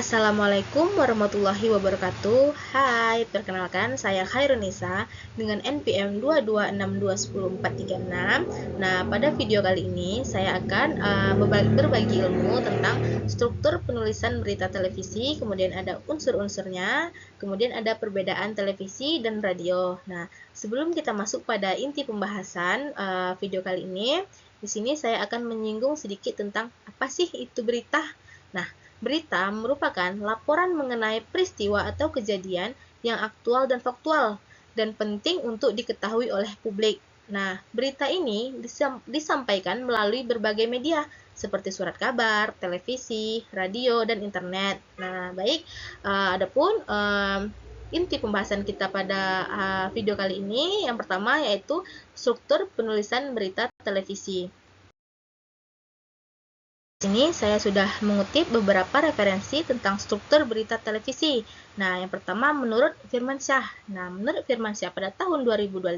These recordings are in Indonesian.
Assalamualaikum warahmatullahi wabarakatuh. Hai, perkenalkan saya Khairunisa dengan NPM 226210436. Nah, pada video kali ini saya akan berbagi ilmu tentang struktur penulisan berita televisi, kemudian ada unsur-unsurnya, kemudian ada perbedaan televisi dan radio. Nah, sebelum kita masuk pada inti pembahasan video kali ini, di sini saya akan menyinggung sedikit tentang apa sih itu berita. Nah, berita merupakan laporan mengenai peristiwa atau kejadian yang aktual dan faktual dan penting untuk diketahui oleh publik. Nah, berita ini disampaikan melalui berbagai media seperti surat kabar, televisi, radio, dan internet. Nah, baik, adapun inti pembahasan kita pada video kali ini yang pertama yaitu struktur penulisan berita televisi. Di sini saya sudah mengutip beberapa referensi tentang struktur berita televisi. Nah, yang pertama menurut Firmansyah. Nah, menurut Firmansyah pada tahun 2025,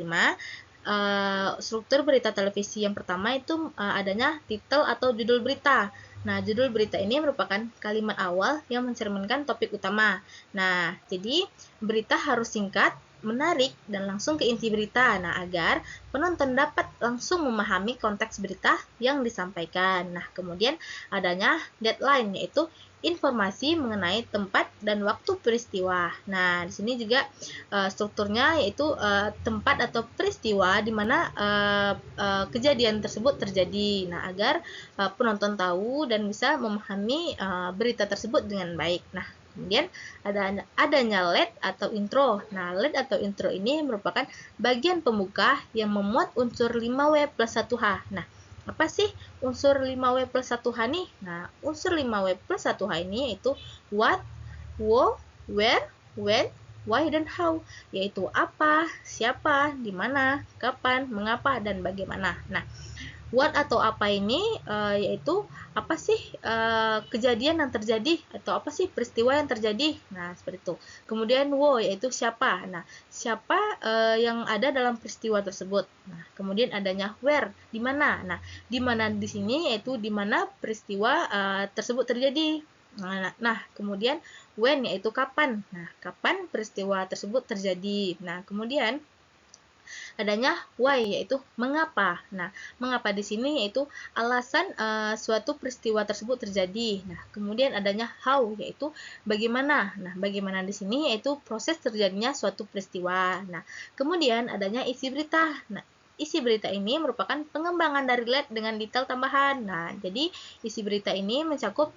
struktur berita televisi yang pertama itu adanya titel atau judul berita. Nah, judul berita ini merupakan kalimat awal yang mencerminkan topik utama. Nah, jadi berita harus singkat, menarik, dan langsung ke inti berita. Nah, agar penonton dapat langsung memahami konteks berita yang disampaikan. Nah, kemudian adanya deadline, yaitu informasi mengenai tempat dan waktu peristiwa. Nah, di sini juga strukturnya yaitu tempat atau peristiwa di mana kejadian tersebut terjadi. Nah, agar penonton tahu dan bisa memahami berita tersebut dengan baik. Nah, kemudian adanya lead atau intro. Nah, lead atau intro ini merupakan bagian pembuka yang memuat unsur 5W plus 1H. Nah, apa sih unsur 5W plus 1H nih? Nah, unsur 5W plus 1H ini yaitu what, who, where, when, why, dan how, yaitu apa, siapa, di mana, kapan, mengapa, dan bagaimana. Nah, what atau apa ini yaitu apa sih kejadian yang terjadi atau apa sih peristiwa yang terjadi. Nah, seperti itu. Kemudian wo yaitu siapa. Nah, siapa yang ada dalam peristiwa tersebut. Nah, kemudian adanya where, di mana. Nah, di mana di sini yaitu di mana peristiwa tersebut terjadi. Nah, kemudian when yaitu kapan. Nah, kapan peristiwa tersebut terjadi. Nah, kemudian adanya why yaitu mengapa. Nah, mengapa di sini yaitu alasan suatu peristiwa tersebut terjadi. Nah, kemudian adanya how yaitu bagaimana. Nah, bagaimana di sini yaitu proses terjadinya suatu peristiwa. Nah, kemudian adanya isi berita. Nah, isi berita ini merupakan pengembangan dari lead dengan detail tambahan. Nah, jadi isi berita ini mencakup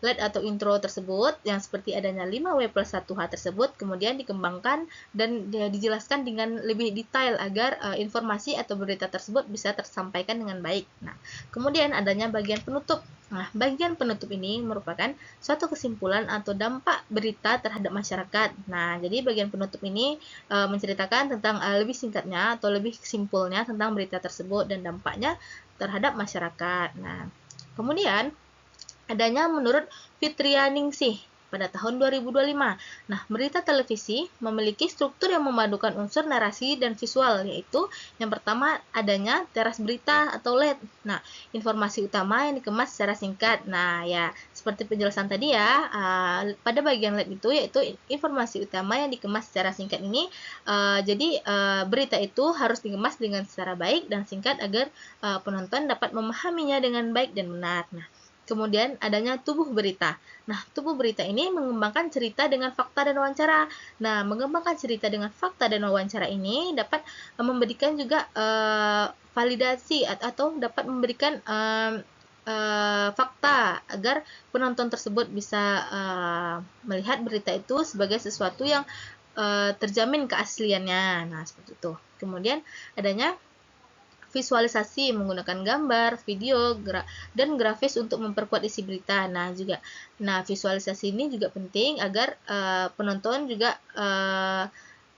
lead atau intro tersebut yang seperti adanya 5W plus 1H tersebut kemudian dikembangkan dan dijelaskan dengan lebih detail agar informasi atau berita tersebut bisa tersampaikan dengan baik. Nah, kemudian adanya bagian penutup. Nah, bagian penutup ini merupakan suatu kesimpulan atau dampak berita terhadap masyarakat. Nah, jadi bagian penutup ini menceritakan tentang lebih singkatnya atau lebih simpulnya tentang berita tersebut dan dampaknya terhadap masyarakat. Nah, kemudian adanya menurut Fitrianingsih pada tahun 2025. Nah, berita televisi memiliki struktur yang memadukan unsur narasi dan visual, yaitu yang pertama adanya teras berita atau lead. Nah, informasi utama yang dikemas secara singkat. Nah, ya seperti penjelasan tadi ya, pada bagian lead itu yaitu informasi utama yang dikemas secara singkat ini. Jadi berita itu harus dikemas dengan secara baik dan singkat agar penonton dapat memahaminya dengan baik dan benar. Nah, kemudian adanya tubuh berita. Nah, tubuh berita ini mengembangkan cerita dengan fakta dan wawancara. Nah, mengembangkan cerita dengan fakta dan wawancara ini dapat memberikan juga validasi atau dapat memberikan fakta agar penonton tersebut bisa melihat berita itu sebagai sesuatu yang terjamin keasliannya. Nah, seperti itu. Kemudian adanya visualisasi menggunakan gambar, video, dan grafis untuk memperkuat isi berita. Nah, visualisasi ini juga penting agar penonton juga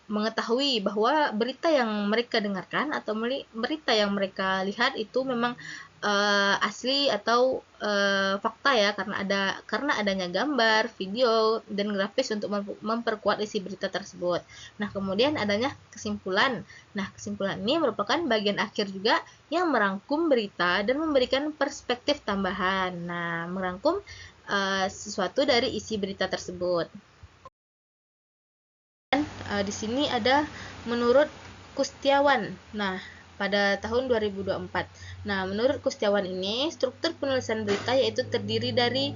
mengetahui bahwa berita yang mereka dengarkan atau berita yang mereka lihat itu memang asli atau fakta ya, karena adanya gambar, video, dan grafis untuk memperkuat isi berita tersebut. Nah, kemudian adanya kesimpulan. Nah, kesimpulan ini merupakan bagian akhir juga yang merangkum berita dan memberikan perspektif tambahan. Nah, merangkum sesuatu dari isi berita tersebut. Dan di sini ada menurut Kustiawan. Nah, pada tahun 2024. Nah, menurut Kustiawan ini, struktur penulisan berita yaitu terdiri dari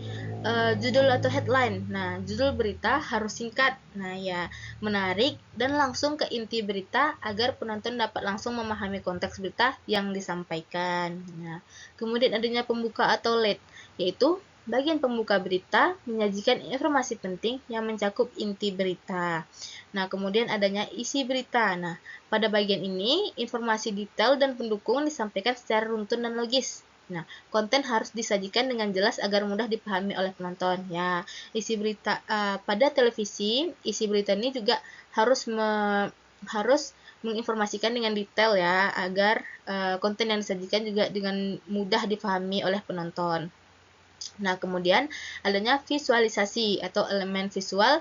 judul atau headline. Nah, judul berita harus singkat, nah ya, menarik dan langsung ke inti berita agar penonton dapat langsung memahami konteks berita yang disampaikan. Nah, kemudian adanya pembuka atau lead, yaitu bagian pembuka berita menyajikan informasi penting yang mencakup inti berita. Nah, kemudian adanya isi berita. Nah, pada bagian ini, informasi detail dan pendukung disampaikan secara runtun dan logis. Nah, konten harus disajikan dengan jelas agar mudah dipahami oleh penonton. Ya, isi berita pada televisi, isi berita ini juga harus menginformasikan dengan detail ya, agar konten yang disajikan juga dengan mudah dipahami oleh penonton. Nah, kemudian adanya visualisasi atau elemen visual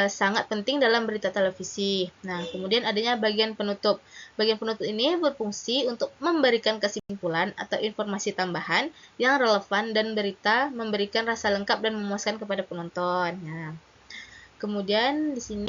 sangat penting dalam berita televisi. Nah, kemudian adanya bagian penutup. Bagian penutup ini berfungsi untuk memberikan kesimpulan atau informasi tambahan yang relevan dan berita memberikan rasa lengkap dan memuaskan kepada penonton. Nah, kemudian di sini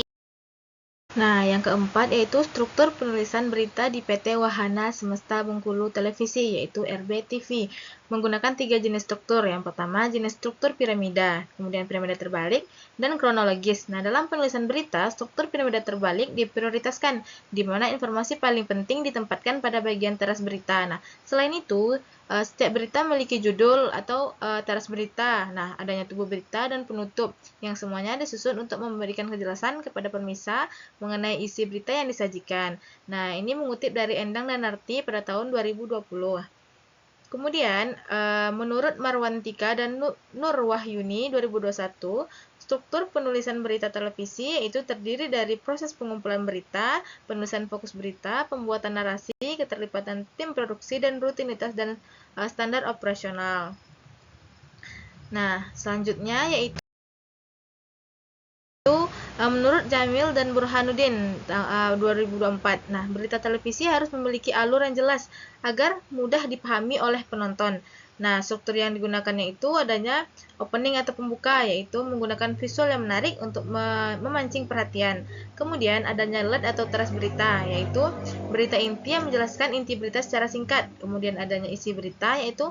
yang keempat yaitu struktur penulisan berita di PT Wahana Semesta Bengkulu Televisi, yaitu RBTV, menggunakan 3 jenis struktur. Yang pertama, jenis struktur piramida, kemudian piramida terbalik, dan kronologis. Nah, dalam penulisan berita, struktur piramida terbalik diprioritaskan, di mana informasi paling penting ditempatkan pada bagian teras berita. Nah, selain itu, setiap berita memiliki judul atau teras berita. Nah, adanya tubuh berita dan penutup, yang semuanya disusun untuk memberikan kejelasan kepada pemirsa mengenai isi berita yang disajikan. Nah, ini mengutip dari Endang dan Narti pada tahun 2020. Kemudian, menurut Marwantika dan Nur Wahyuni 2021, struktur penulisan berita televisi yaitu terdiri dari proses pengumpulan berita, penulisan fokus berita, pembuatan narasi, keterlibatan tim produksi, dan rutinitas dan standar operasional. Nah, selanjutnya yaitu menurut Jamil dan Burhanuddin 2024. Nah, berita televisi harus memiliki alur yang jelas agar mudah dipahami oleh penonton. Nah, struktur yang digunakannya itu adanya opening atau pembuka, yaitu menggunakan visual yang menarik untuk memancing perhatian. Kemudian adanya lead atau teras berita, yaitu berita inti yang menjelaskan inti berita secara singkat. Kemudian adanya isi berita, yaitu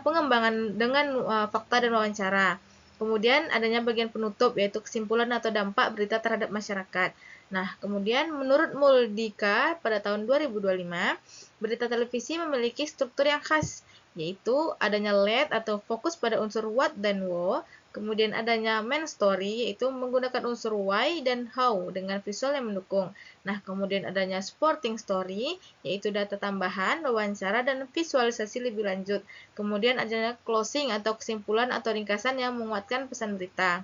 pengembangan dengan fakta dan wawancara. Kemudian adanya bagian penutup, yaitu kesimpulan atau dampak berita terhadap masyarakat. Nah, kemudian menurut Muldika pada tahun 2025, berita televisi memiliki struktur yang khas, yaitu adanya lead atau fokus pada unsur what dan wo, kemudian adanya main story, yaitu menggunakan unsur why dan how dengan visual yang mendukung. Nah, kemudian adanya supporting story, yaitu data tambahan, wawancara, dan visualisasi lebih lanjut. Kemudian adanya closing atau kesimpulan atau ringkasan yang menguatkan pesan berita.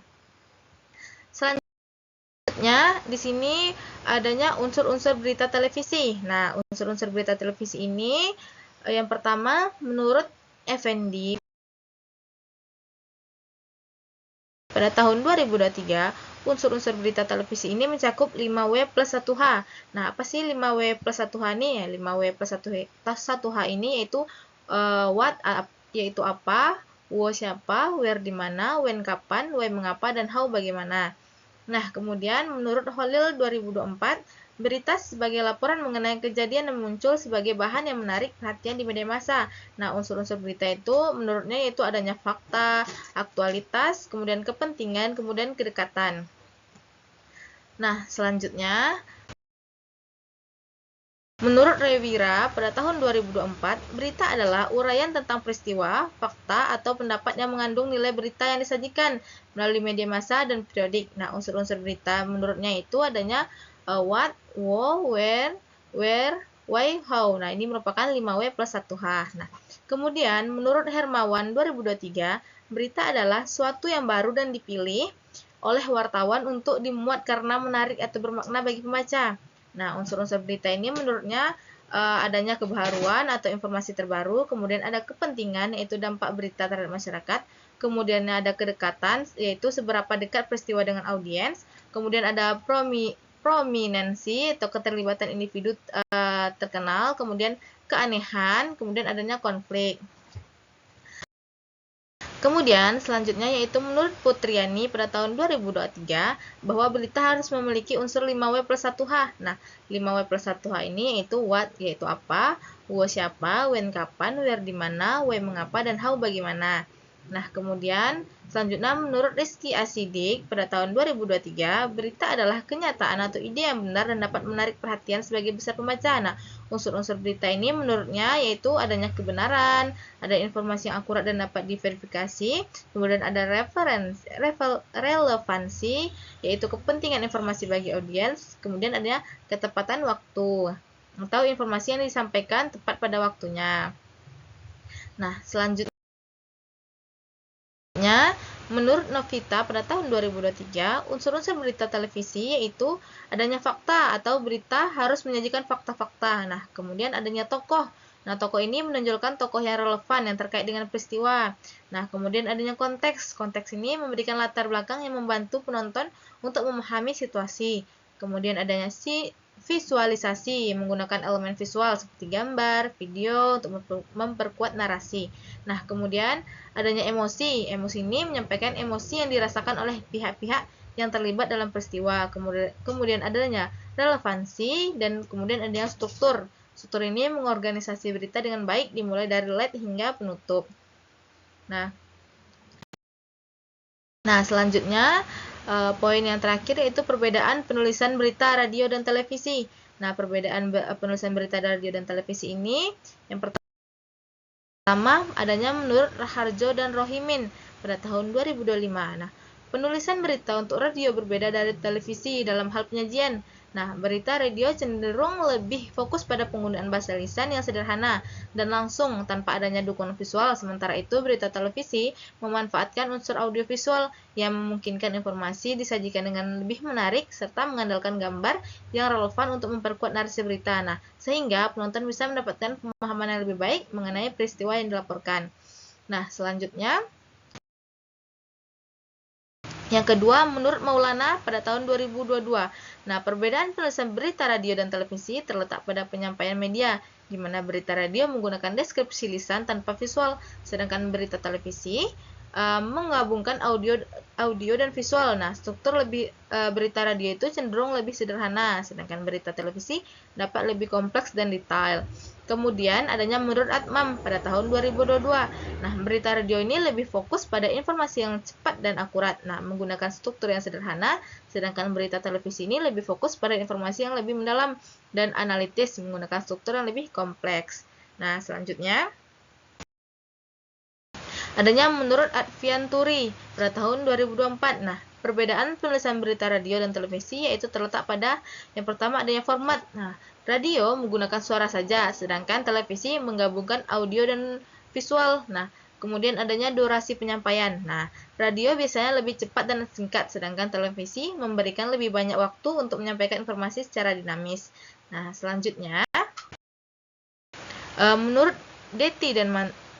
Selanjutnya, di sini adanya unsur-unsur berita televisi. Nah, unsur-unsur berita televisi ini yang pertama, menurut Effendi pada tahun 2023, unsur-unsur berita televisi ini mencakup 5W plus 1H. Nah, apa sih 5W plus 1H ini? Ya, 5W plus 1H ini yaitu what, yaitu apa, wo siapa, where di mana, when kapan, why mengapa, dan how bagaimana. Nah, kemudian menurut Holil 2024, berita sebagai laporan mengenai kejadian yang muncul sebagai bahan yang menarik perhatian di media massa. Nah, unsur-unsur berita itu menurutnya yaitu adanya fakta, aktualitas, kemudian kepentingan, kemudian kedekatan. Nah, selanjutnya menurut Rewira, pada tahun 2024, berita adalah uraian tentang peristiwa, fakta, atau pendapat yang mengandung nilai berita yang disajikan melalui media massa dan periodik. Nah, unsur-unsur berita menurutnya itu adanya what, wo, where, why, how. Nah, ini merupakan 5W plus 1H. Nah, kemudian menurut Hermawan 2023, berita adalah suatu yang baru dan dipilih oleh wartawan untuk dimuat karena menarik atau bermakna bagi pembaca. Nah, unsur-unsur berita ini menurutnya adanya kebaruan atau informasi terbaru, kemudian ada kepentingan yaitu dampak berita terhadap masyarakat, kemudian ada kedekatan yaitu seberapa dekat peristiwa dengan audiens, kemudian ada prominensi atau keterlibatan individu terkenal, kemudian keanehan, kemudian adanya konflik. Kemudian selanjutnya yaitu menurut Putriani pada tahun 2023 bahwa berita harus memiliki unsur 5W+1H. Nah, 5W+1H ini yaitu what, yaitu apa, who siapa, when kapan, where di mana, why mengapa, dan how bagaimana. Nah, kemudian selanjutnya menurut Rizky Asidik pada tahun 2023, berita adalah kenyataan atau ide yang benar dan dapat menarik perhatian sebagai besar pembaca. Nah, unsur-unsur berita ini menurutnya yaitu adanya kebenaran, ada informasi yang akurat dan dapat diverifikasi, kemudian ada relevansi, yaitu kepentingan informasi bagi audiens, kemudian ada ketepatan waktu, atau informasi yang disampaikan tepat pada waktunya. Nah, selanjutnya, menurut Novita pada tahun 2023, unsur-unsur berita televisi yaitu adanya fakta atau berita harus menyajikan fakta-fakta. Nah, kemudian adanya tokoh. Nah, tokoh ini menonjolkan tokoh yang relevan yang terkait dengan peristiwa. Nah, kemudian adanya konteks. Konteks ini memberikan latar belakang yang membantu penonton untuk memahami situasi. Kemudian adanya visualisasi menggunakan elemen visual seperti gambar, video untuk memperkuat narasi. Nah, kemudian adanya emosi. Emosi ini menyampaikan emosi yang dirasakan oleh pihak-pihak yang terlibat dalam peristiwa. Kemudian adanya relevansi dan kemudian adanya struktur. Struktur ini mengorganisasi berita dengan baik dimulai dari lead hingga penutup. Nah, selanjutnya poin yang terakhir yaitu perbedaan penulisan berita radio dan televisi. Nah, perbedaan penulisan berita radio dan televisi ini yang pertama adanya menurut Raharjo dan Rohimin pada tahun 2025. Nah, penulisan berita untuk radio berbeda dari televisi dalam hal penyajian. Nah, berita radio cenderung lebih fokus pada penggunaan bahasa lisan yang sederhana dan langsung tanpa adanya dukungan visual. Sementara itu, berita televisi memanfaatkan unsur audiovisual yang memungkinkan informasi disajikan dengan lebih menarik serta mengandalkan gambar yang relevan untuk memperkuat narasi berita. Nah, sehingga penonton bisa mendapatkan pemahaman yang lebih baik mengenai peristiwa yang dilaporkan. Nah, selanjutnya yang kedua, menurut Maulana pada tahun 2022. Nah, perbedaan penulisan berita radio dan televisi terletak pada penyampaian media, di mana berita radio menggunakan deskripsi lisan tanpa visual, sedangkan berita televisi menggabungkan audio dan visual. Nah, struktur berita radio itu cenderung lebih sederhana, sedangkan berita televisi dapat lebih kompleks dan detail. Kemudian adanya menurut Atmam pada tahun 2022. Nah, berita radio ini lebih fokus pada informasi yang cepat dan akurat. Nah, menggunakan struktur yang sederhana, sedangkan berita televisi ini lebih fokus pada informasi yang lebih mendalam dan analitis menggunakan struktur yang lebih kompleks. Nah, selanjutnya adanya menurut Advianturi pada tahun 2024. Nah, perbedaan penulisan berita radio dan televisi yaitu terletak pada yang pertama adanya format. Nah, radio menggunakan suara saja, sedangkan televisi menggabungkan audio dan visual. Nah, kemudian adanya durasi penyampaian. Nah, radio biasanya lebih cepat dan singkat, sedangkan televisi memberikan lebih banyak waktu untuk menyampaikan informasi secara dinamis. Nah, selanjutnya, menurut Deti dan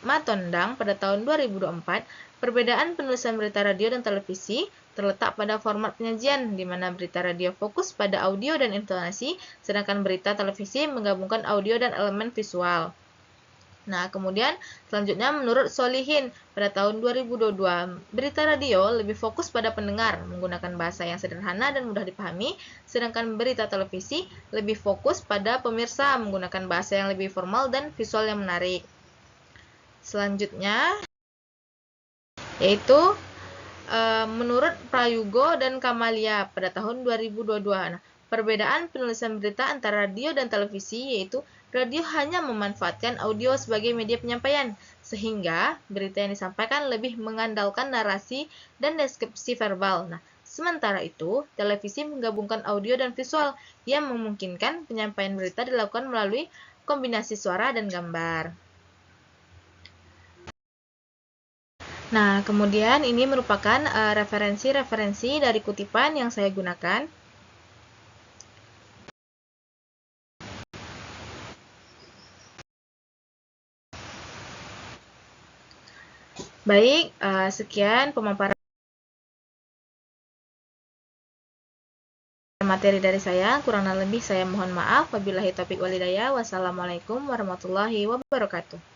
Matondang pada tahun 2024, perbedaan penulisan berita radio dan televisi terletak pada format penyajian, di mana berita radio fokus pada audio dan intonasi, sedangkan berita televisi menggabungkan audio dan elemen visual. Nah, kemudian selanjutnya menurut Solihin pada tahun 2022, berita radio lebih fokus pada pendengar menggunakan bahasa yang sederhana dan mudah dipahami, sedangkan berita televisi lebih fokus pada pemirsa menggunakan bahasa yang lebih formal dan visual yang menarik. Selanjutnya yaitu menurut Prayugo dan Kamalia pada tahun 2022. Nah, perbedaan penulisan berita antara radio dan televisi yaitu radio hanya memanfaatkan audio sebagai media penyampaian, sehingga berita yang disampaikan lebih mengandalkan narasi dan deskripsi verbal. Nah, sementara itu, televisi menggabungkan audio dan visual yang memungkinkan penyampaian berita dilakukan melalui kombinasi suara dan gambar. Nah, kemudian ini merupakan referensi-referensi dari kutipan yang saya gunakan. Baik, sekian pemaparan materi dari saya. Kurang lebih saya mohon maaf. Wabillahi taufiq walhidayah. Wassalamualaikum warahmatullahi wabarakatuh.